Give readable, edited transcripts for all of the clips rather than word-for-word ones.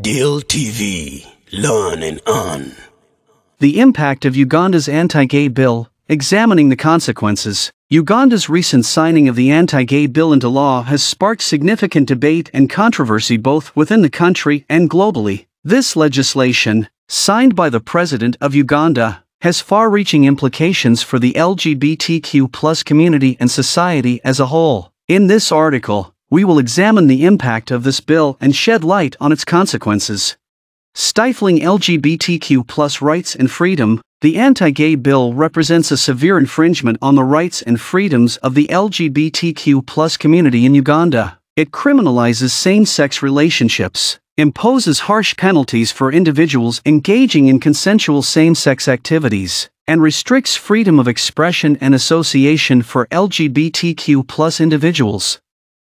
Deal TV, learn and earn. The impact of Uganda's anti-gay bill, examining the consequences. Uganda's recent signing of the anti-gay bill into law has sparked significant debate and controversy both within the country and globally. This legislation, signed by the President of Uganda, has far-reaching implications for the LGBTQ+ community and society as a whole. In this article, we will examine the impact of this bill and shed light on its consequences. Stifling LGBTQ+ rights and freedom. The anti-gay bill represents a severe infringement on the rights and freedoms of the LGBTQ+ community in Uganda. It criminalizes same-sex relationships, imposes harsh penalties for individuals engaging in consensual same-sex activities, and restricts freedom of expression and association for LGBTQ+ individuals.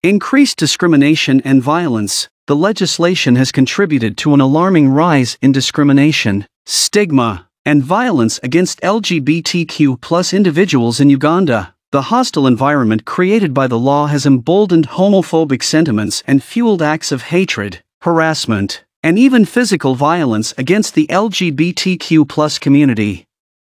Increased discrimination and violence. The legislation has contributed to an alarming rise in discrimination, stigma, and violence against LGBTQ+ individuals in Uganda. The hostile environment created by the law has emboldened homophobic sentiments and fueled acts of hatred, harassment, and even physical violence against the LGBTQ+ community.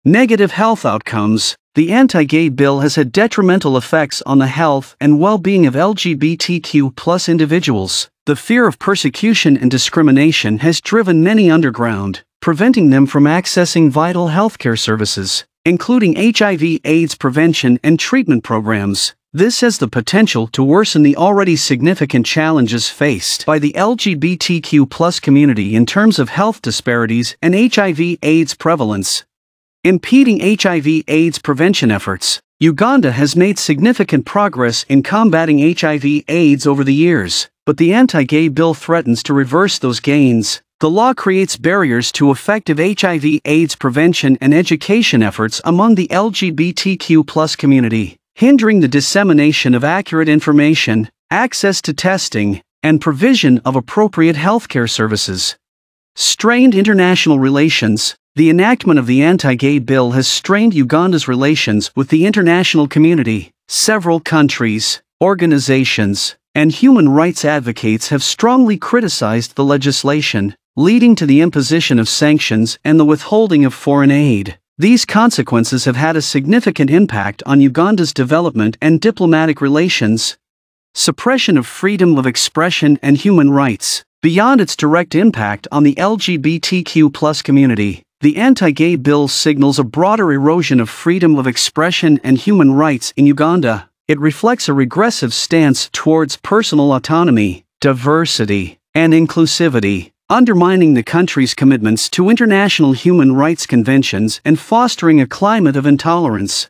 Negative health outcomes. The anti-gay bill has had detrimental effects on the health and well-being of LGBTQ+ individuals. The fear of persecution and discrimination has driven many underground, preventing them from accessing vital healthcare services, including HIV/AIDS prevention and treatment programs. This has the potential to worsen the already significant challenges faced by the LGBTQ+ community in terms of health disparities and HIV/AIDS prevalence. Impeding HIV/AIDS prevention efforts. Uganda has made significant progress in combating HIV/AIDS over the years, but the anti-gay bill threatens to reverse those gains. The law creates barriers to effective HIV/AIDS prevention and education efforts among the LGBTQ+ community, hindering the dissemination of accurate information, access to testing, and provision of appropriate healthcare services. Strained international relations. The enactment of the anti-gay bill has strained Uganda's relations with the international community. Several countries, organizations, and human rights advocates have strongly criticized the legislation, leading to the imposition of sanctions and the withholding of foreign aid. These consequences have had a significant impact on Uganda's development and diplomatic relations. Suppression of freedom of expression and human rights. Beyond its direct impact on the LGBTQ+ community, the anti-gay bill signals a broader erosion of freedom of expression and human rights in Uganda. It reflects a regressive stance towards personal autonomy, diversity, and inclusivity, undermining the country's commitments to international human rights conventions and fostering a climate of intolerance.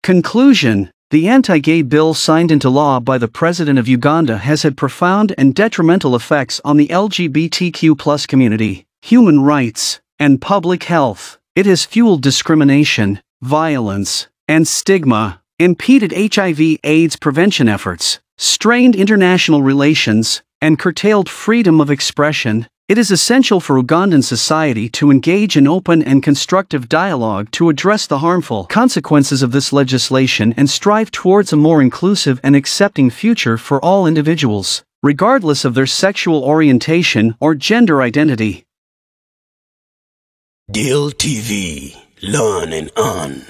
Conclusion. The anti-gay bill signed into law by the President of Uganda has had profound and detrimental effects on the LGBTQ+ community, human rights, and public health. It has fueled discrimination, violence, and stigma, impeded HIV/AIDS prevention efforts, strained international relations, and curtailed freedom of expression. It is essential for Ugandan society to engage in open and constructive dialogue to address the harmful consequences of this legislation and strive towards a more inclusive and accepting future for all individuals, regardless of their sexual orientation or gender identity. Deal TV, learn and earn.